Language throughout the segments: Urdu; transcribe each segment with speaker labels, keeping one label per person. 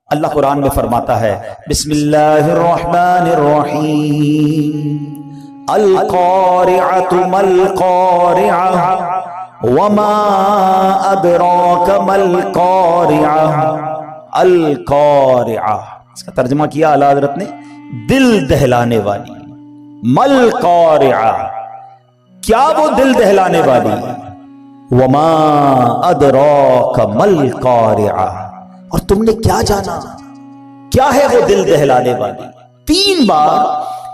Speaker 1: اللہ قرآن میں فرماتا ہے بسم اللہ الرحمن الرحیم القارعۃ مل قارعہ وما ادراک مل قارعہ القارعہ، اس کا ترجمہ کیا اعلیٰ حضرت نے دل دہلانے والی۔ مل قارعہ، کیا وہ دل دہلانے والی؟ وما ادراک مل قارعہ، اور تم نے کیا جانا کیا ہے وہ دل دہلانے والی؟ 3 بار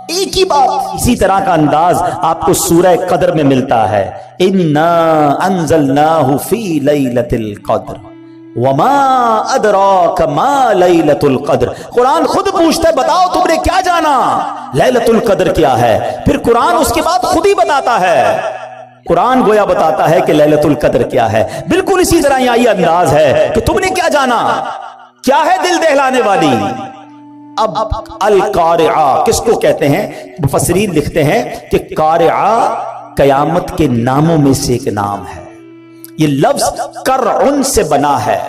Speaker 1: ایک ہی بات، اسی طرح کا انداز آپ کو سورہ قدر میں ملتا ہے، انا انزلناہ فی لیلۃ القدر وما ادراک ما لیلۃ القدر۔ قرآن خود پوچھتا ہے بتاؤ تم نے کیا جانا لیلۃ القدر کیا ہے، پھر قرآن اس کے بعد خود ہی بتاتا ہے، قرآن گویا بتاتا ہے کہ لیلۃ القدر کیا ہے۔ بالکل اسی طرح یہاں یہ انداز ہے کہ تم نے کیا جانا، کیا ہے دل دہلانے والی۔ اب القارعہ کس کو کہتے ہیں؟ مفسرین لکھتے ہیں کہ قارعہ قیامت کے ناموں میں سے ایک نام ہے۔ یہ لفظ کرعن سے بنا ہے،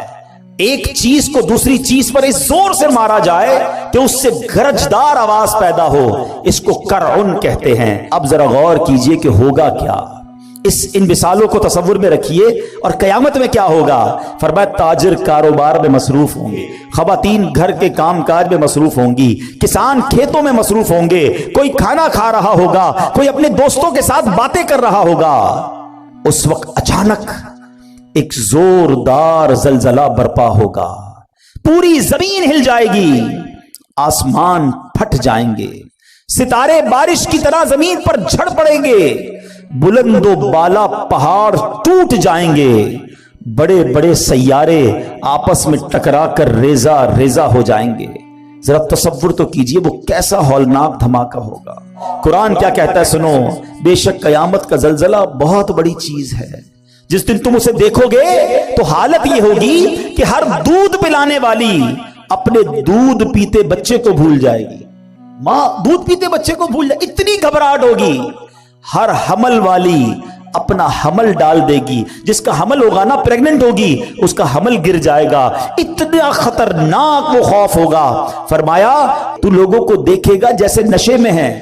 Speaker 1: ایک چیز کو دوسری چیز پر اس زور سے مارا جائے کہ اس سے گرجدار آواز پیدا ہو، اس کو کرعن کہتے ہیں۔ اب ذرا غور کیجئے کہ ہوگا کیا، ان مثالوں کو تصور میں رکھیے اور قیامت میں کیا ہوگا۔ فرمایا تاجر کاروبار میں مصروف ہوں گے، خواتین گھر کے کام کاج میں مصروف ہوں گی، کسان کھیتوں میں مصروف ہوں گے، کوئی کھانا کھا رہا ہوگا، کوئی اپنے دوستوں کے ساتھ باتیں کر رہا ہوگا۔ اس وقت اچانک ایک زوردار زلزلہ برپا ہوگا، پوری زمین ہل جائے گی، آسمان پھٹ جائیں گے، ستارے بارش کی طرح زمین پر جھڑ پڑیں گے، بلند و بالا پہاڑ ٹوٹ جائیں گے، بڑے بڑے سیارے آپس میں ٹکرا کر ریزہ ریزہ ہو جائیں گے۔ ذرا تصور تو کیجئے وہ کیسا ہولناک دھماکہ ہوگا۔ قرآن کیا کہتا ہے سنو، بے شک قیامت کا زلزلہ بہت بڑی چیز ہے، جس دن تم اسے دیکھو گے تو حالت یہ ہوگی کہ ہر دودھ پلانے والی اپنے دودھ پیتے بچے کو بھول جائے گی، ماں دودھ پیتے بچے کو بھول جائے، اتنی گھبراہٹ ہوگی۔ ہر حمل والی اپنا حمل ڈال دے گی، جس کا حمل ہوگا نا پریگننٹ ہوگی، اس کا حمل گر جائے گا، اتنا خطرناک وہ خوف ہوگا۔ فرمایا تو لوگوں کو دیکھے گا جیسے نشے میں ہیں،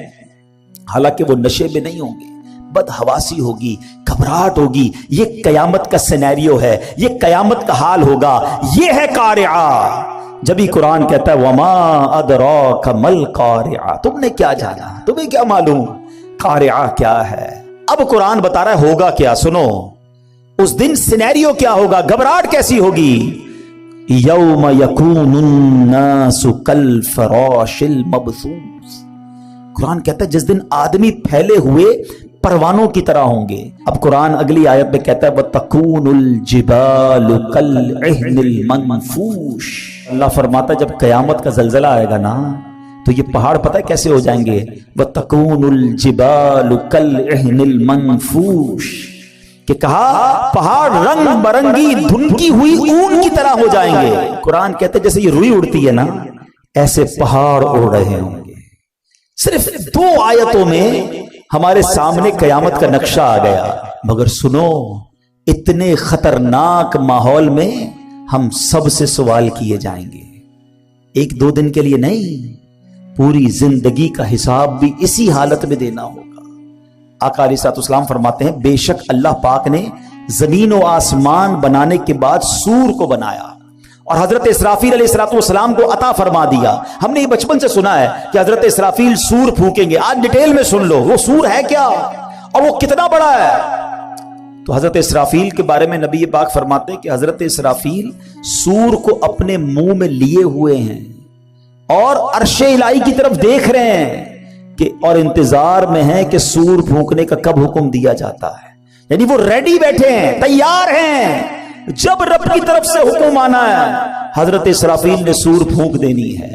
Speaker 1: حالانکہ وہ نشے میں نہیں ہوں گے، بدحواسی ہوگی، گھبراہٹ ہوگی۔ یہ قیامت کا سینیریو ہے، یہ قیامت کا حال ہوگا، یہ ہے قارعہ۔ جبھی قرآن کہتا ہے وما ادراک مل قارعہ، تم نے کیا جانا، تمہیں کیا معلوم قارعہ کیا ہے۔ اب قرآن بتا رہا ہے ہوگا کیا، سنو اس دن سینیریو کیا ہوگا، گھبراہٹ کیسی ہوگی۔ یوم یکون الناس کالفراش المبثوث، قرآن کہتا ہے جس دن آدمی پھیلے ہوئے پروانوں کی طرح ہوں گے۔ اب قرآن اگلی آیت میں کہتا ہے وَتَكُونُ الْجِبَالُ كَالْعِهْنِ الْمَنْفُوشِ، اللہ فرماتا ہے جب قیامت کا زلزلہ آئے گا نا تو یہ پہاڑ پتہ ہے کیسے ہو جائیں گے، وَتَكُونُ الْجِبَالُ كَالْعِهْنِ الْمَنْفُوشِ، کہ کہا پہاڑ رنگ برنگی دھنکی ہوئی اون کی طرح ہو جائیں گے۔ قرآن کہتے ہیں جیسے یہ روئی اڑتی ہے نا ایسے پہاڑ اڑ رہے ہوں گے۔ صرف 2 آیتوں میں ہمارے سامنے قیامت کا نقشہ آ گیا، مگر سنو اتنے خطرناک ماحول میں ہم سب سے سوال کیے جائیں گے، 1-2 دن کے لیے نہیں، پوری زندگی کا حساب بھی اسی حالت میں دینا ہوگا۔ آقا علیہ الصلوۃ والسلام فرماتے ہیں بے شک اللہ پاک نے زمین و آسمان بنانے کے بعد سور کو بنایا اور حضرت اسرافیل علیہ السلام کو عطا فرما دیا۔ ہم نے یہ بچپن سے سنا ہے کہ حضرت اسرافیل سور پھونکیں گے، آج ڈیٹیل میں سن لو وہ سور ہے کیا اور وہ کتنا بڑا ہے۔ تو حضرت اسرافیل کے بارے میں نبی پاک فرماتے ہیں کہ حضرت اسرافیل سور کو اپنے منہ میں لیے ہوئے ہیں اور عرش الہی کی طرف دیکھ رہے ہیں کہ اور انتظار میں ہیں کہ سور پھونکنے کا کب حکم دیا جاتا ہے، یعنی وہ ریڈی بیٹھے ہیں، تیار ہیں، جب رب کی طرف سے حکم آنا ہے حضرت اسرافیل نے سور پھونک دینی ہے۔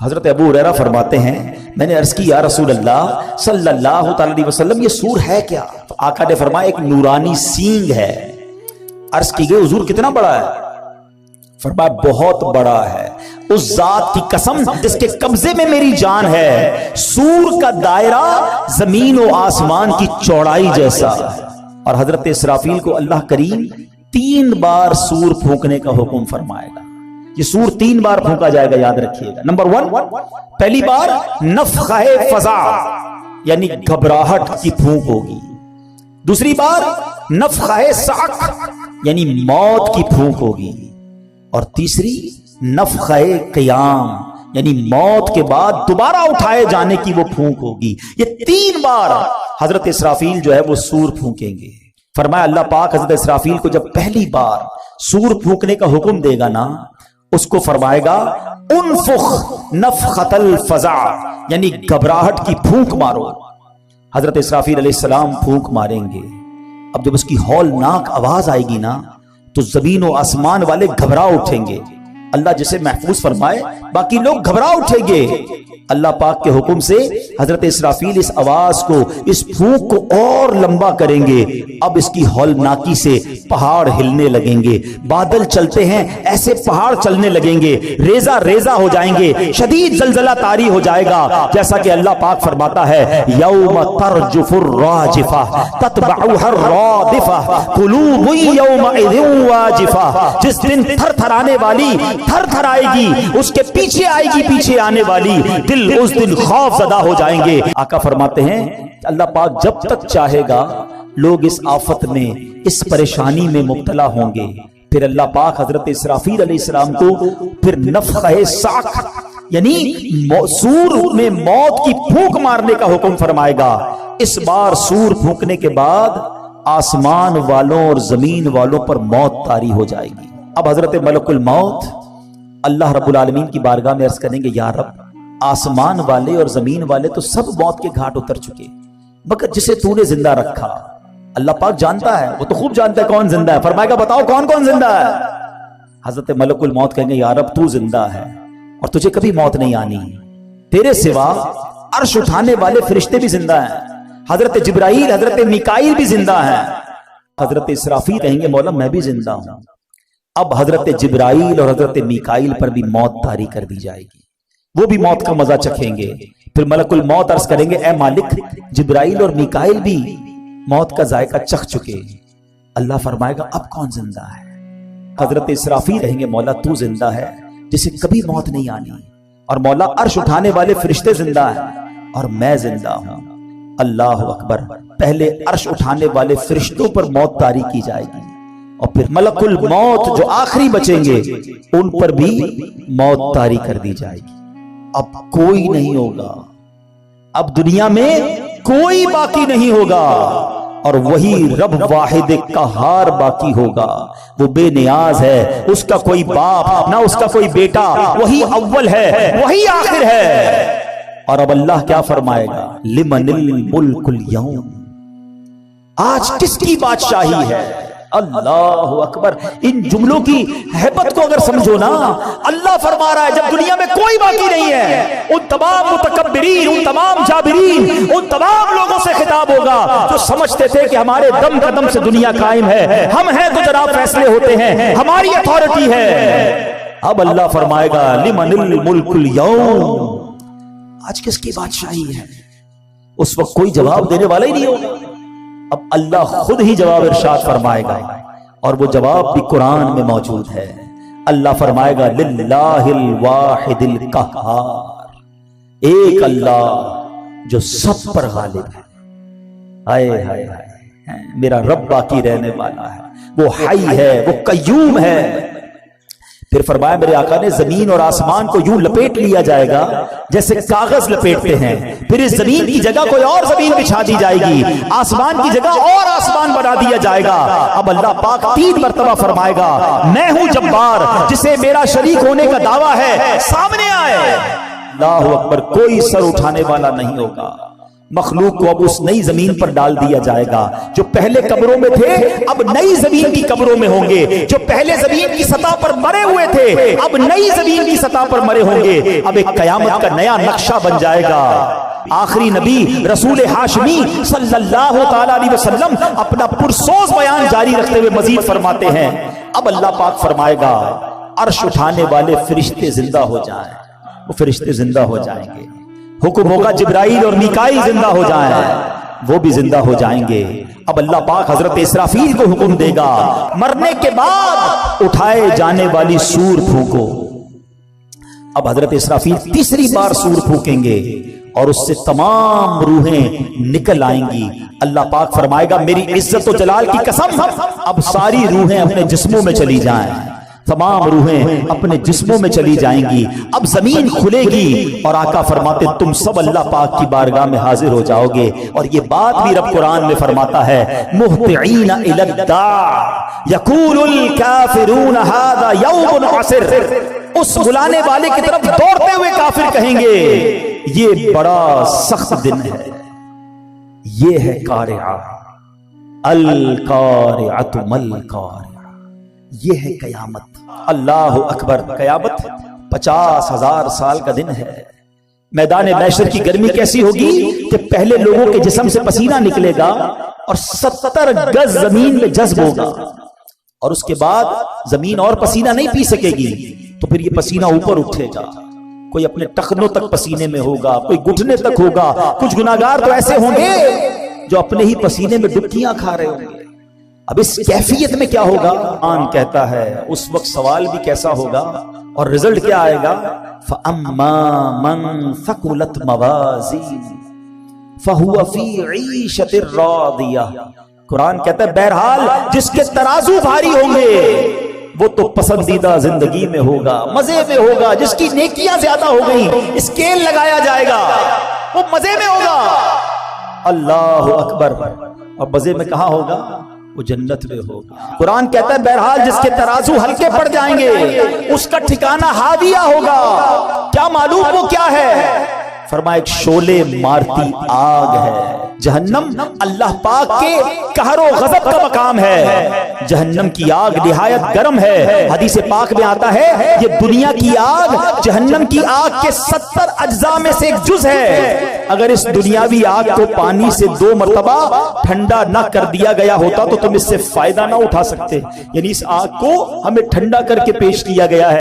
Speaker 1: حضرت ابو ہریرہ فرماتے ہیں میں نے عرض کی یا رسول اللہ صلی اللہ تعالی علیہ وسلم یہ سور ہے کیا؟ تو آقا نے فرمایا ایک نورانی سینگ ہے۔ عرض کی گئی حضور کتنا بڑا ہے؟ فرمایا بہت بڑا ہے، اس ذات کی قسم جس کے قبضے میں میری جان ہے، سور کا دائرہ زمین و آسمان کی چوڑائی جیسا۔ اور حضرت اسرافیل کو اللہ کریم 3 بار سور پھونکنے کا حکم فرمائے گا۔ یہ سور 3 بار پھونکا جائے گا، یاد رکھیے گا۔ نمبر 1، پہلی بار نفخہ فزع یعنی گھبراہٹ کی پھونک ہوگی۔ دوسری بار نفخہ صعق یعنی موت کی پھونک ہوگی، اور تیسری نفخہ قیام یعنی موت کے بعد دوبارہ اٹھائے جانے کی وہ پھونک ہوگی۔ یہ 3 بار حضرت اسرافیل جو ہے وہ سور پھونکیں گے۔ فرمایا اللہ پاک حضرت اسرافیل کو جب پہلی بار سور پھونکنے کا حکم دے گا نا، اس کو فرمائے گا انفخ نفخۃ الفزع یعنی گھبراہٹ کی پھونک مارو۔ حضرت اسرافیل علیہ السلام پھونک ماریں گے۔ اب جب اس کی ہولناک آواز آئے گی نا تو زمین و آسمان والے گھبرا اٹھیں گے۔ اللہ جسے محفوظ فرمائے، باقی لوگ گھبرا اٹھیں گے۔ اللہ پاک کے حکم سے حضرت اسرافیل اس آواز کو، اس پھونک کو اور لمبا کریں گے۔ اب اس کی ہولناکی سے پہاڑ ہلنے لگیں گے، بادل چلتے ہیں ایسے پہاڑ چلنے لگیں گے، ریزہ ریزہ ہو جائیں گے، شدید زلزلہ طاری ہو جائے گا، جیسا کہ اللہ پاک فرماتا ہے یوم ترجف الراجفہ تتبعها الرادفہ قلوب یومئذ واجفہ، جس دن تھر تھرانے والی تھر تھر آئے گی، اس کے پیچھے آئے گی پیچھے آنے والی، دل اس دن خوف زدہ ہو جائیں گے۔ آقا فرماتے ہیں اللہ پاک جب تک چاہے گا لوگ اس آفت میں، اس پریشانی میں مبتلا ہوں گے، پھر اللہ پاک حضرت اسرافیل علیہ السلام کو پھر نفخہ صعق یعنی سور میں موت کی پھونک مارنے کا حکم فرمائے گا۔ اس بار سور پھونکنے کے بعد آسمان والوں اور زمین والوں پر موت طاری ہو جائے گی۔ اب حضرت ملک الموت اللہ رب العالمین کی بارگاہ میں عرض کریں گے یا رب، آسمان والے اور زمین والے تو سب موت کے گھاٹ اتر چکے، مگر جسے تو نے زندہ رکھا، اللہ پاک جانتا ہے، وہ تو خوب جانتا ہے کون زندہ ہے۔ فرمائے گا بتاؤ کون کون زندہ ہے؟ حضرت ملک الموت کہیں گے یا رب تو زندہ ہے اور تجھے کبھی موت نہیں آنی، تیرے سوا عرش اٹھانے والے فرشتے بھی زندہ ہیں، حضرت جبرائیل حضرت میکائیل بھی زندہ ہیں۔ حضرت اسرافیل کہیں گے مولا میں بھی زندہ ہوں۔ اب حضرت جبرائیل اور حضرت میکائیل پر بھی موت طاری کر دی جائے گی، وہ بھی موت کا مزہ چکھیں گے۔ پھر ملک الموت عرض کریں گے اے مالک، جبرائیل اور میکائیل بھی موت کا ذائقہ چکھ چکے۔ اللہ فرمائے گا اب کون زندہ ہے؟ حضرت اسرافیل کہیں گے مولا تو زندہ ہے جسے کبھی موت نہیں آنی، اور مولا عرش اٹھانے والے فرشتے زندہ ہیں اور میں زندہ ہوں۔ اللہ اکبر، پہلے عرش اٹھانے والے فرشتوں پر موت طاری کی جائے گی، اور پھر ملک الموت جو آخری بچیں گے ان پر بھی موت طاری کر دی جائے گی۔ اب کوئی نہیں ہوگا، اب دنیا میں کوئی باقی نہیں ہوگا، اور وہی رب واحد قہار باقی ہوگا۔ وہ بے نیاز ہے، اس کا کوئی باپ نہ اس کا کوئی بیٹا، وہی اول ہے وہی آخر ہے۔ اور اب اللہ کیا فرمائے گا؟ لمن الملک اليوم، آج کس کی بادشاہی ہے؟ اللہ اکبر، ان جملوں کی ہیبت کو اگر سمجھو نا، اللہ فرما رہا ہے جب دنیا میں کوئی باقی نہیں ہے، ان تمام متکبرین، ان تمام جابرین، ان تمام لوگوں سے خطاب ہوگا جو سمجھتے تھے کہ ہمارے دم قدم سے دنیا قائم ہے، ہم ہیں تو جناب فیصلے ہوتے ہیں، ہماری اتھارٹی ہے۔ اب اللہ فرمائے گا لمن الملک اليوم، آج کس کی بادشاہی ہے؟ اس وقت کوئی جواب دینے والا ہی نہیں ہوگا، اب اللہ خود ہی جواب ارشاد فرمائے گا، اور وہ جواب بھی قرآن میں موجود ہے۔ اللہ فرمائے گا للہ الواحد القہار، ایک اللہ جو سب پر غالب ہے۔ آئے ہائے ہائے، میرا رب باقی رہنے والا ہے، وہ حی ہے، وہ قیوم ہے۔ پھر فرمایا میرے آقا نے زمین اور آسمان کو یوں لپیٹ لیا جائے گا جیسے کاغذ لپیٹتے ہیں، پھر اس زمین کی جگہ کوئی اور زمین بچھا دی جائے گی، آسمان کی جگہ اور آسمان بنا دیا جائے گا۔ اب اللہ پاک 3 مرتبہ فرمائے گا میں ہوں جبار، جسے میرا شریک ہونے کا دعویٰ ہے سامنے آئے۔ اللہ اکبر، کوئی سر اٹھانے والا نہیں ہوگا۔ مخلوق کو اب اس نئی زمین پر ڈال دیا جائے گا، جو پہلے قبروں میں تھے اب نئی زمین کی قبروں میں ہوں گے، جو پہلے زمین کی سطح پر مرے ہوئے تھے اب نئی زمین کی سطح پر مرے ہوں گے۔ اب ایک قیامت کا نیا نقشہ بن جائے گا۔ آخری نبی رسول ہاشمی صلی اللہ تعالی علیہ وسلم اپنا پرسوز بیان جاری رکھتے ہوئے مزید فرماتے ہیں، اب اللہ پاک فرمائے گا عرش اٹھانے والے فرشتے زندہ ہو جائیں، وہ فرشتے زندہ ہو جائیں گے، حکم ہوگا جبرائیل اور میکائیل زندہ ہو جائیں، وہ بھی زندہ ہو جائیں گے، اب اللہ پاک حضرت اسرافیل کو حکم دے گا مرنے کے بعد اٹھائے جانے والی سور پھونکو. اب حضرت اسرافیل تیسری بار سور پھونکیں گے اور اس سے تمام روحیں نکل آئیں گی. اللہ پاک فرمائے گا میری عزت و جلال کی قسم اب ساری روحیں اپنے جسموں میں چلی جائیں, تمام روحیں اپنے جسموں میں چلی جائیں گی. اب زمین کھلے گی اور آقا فرماتے تم سب اللہ پاک کی بارگاہ میں حاضر ہو جاؤ گے. اور یہ بات بھی رب قرآن میں فرماتا ہے مہطعین الی الداع یقول الکافرون ھذا یوم عسر, اس بلانے والے کی طرف دوڑتے ہوئے کافر کہیں گے یہ بڑا سخت دن ہے. یہ ہے قارعہ, القارعۃ مل قارعہ, یہ ہے قیامت. اللہ اکبر. قیامت 50,000 سال کا دن ہے. میدان محشر کی گرمی کیسی ہوگی کہ پہلے لوگوں کے جسم سے پسینہ نکلے گا اور 70 گز زمین میں جذب ہوگا, اور اس کے بعد زمین اور پسینہ نہیں پی سکے گی, تو پھر یہ پسینہ اوپر اٹھے گا. کوئی اپنے ٹخنوں تک پسینے میں ہوگا, کوئی گھٹنے تک ہوگا. کچھ گناہگار تو ایسے ہوں گے جو اپنے ہی پسینے میں ڈبکیاں کھا رہے ہوں گے. اب اس کیفیت میں کیا ہوگا قرآن کہتا ہے اس وقت سوال بھی کیسا ہوگا اور رزلٹ کیا آئے گا. فَأَمَّا مَنْ ثَقُلَتْ مَوَازِينُهُ فَهُوَ فِي عِيشَةٍ رَاضِيَةٍ. قرآن کہتا ہے بہرحال جس کے ترازو بھاری ہوں گے وہ تو پسندیدہ زندگی میں ہوگا, مزے میں ہوگا. جس کی نیکیاں زیادہ ہو گئیں اسکیل لگایا جائے گا وہ مزے میں ہوگا. اللہ اکبر. اور مزے میں کہاں ہوگا؟ وہ جنت میں ہوگا. قرآن کہتا ہے بہرحال جس کے ترازو ہلکے پڑ جائیں گے اس کا ٹھکانہ ہاویہ ہوگا. کیا معلوم وہ کیا ہے؟ فرمایا ایک شعلے مارتی آگ ہے. جہنم اللہ پاک کے قہر و غضب کا مقام ہے. جہنم کی آگ نہایت گرم ہے. حدیث پاک میں آتا ہے یہ دنیا کی آگ جہنم کی آگ کے 70 اجزاء میں سے ایک جز ہے. اگر اس دنیاوی آگ کو پانی سے 2 مرتبہ ٹھنڈا نہ کر دیا گیا ہوتا تو تم اس سے فائدہ نہ اٹھا سکتے. یعنی اس آگ کو ہمیں ٹھنڈا کر کے پیش کیا گیا ہے.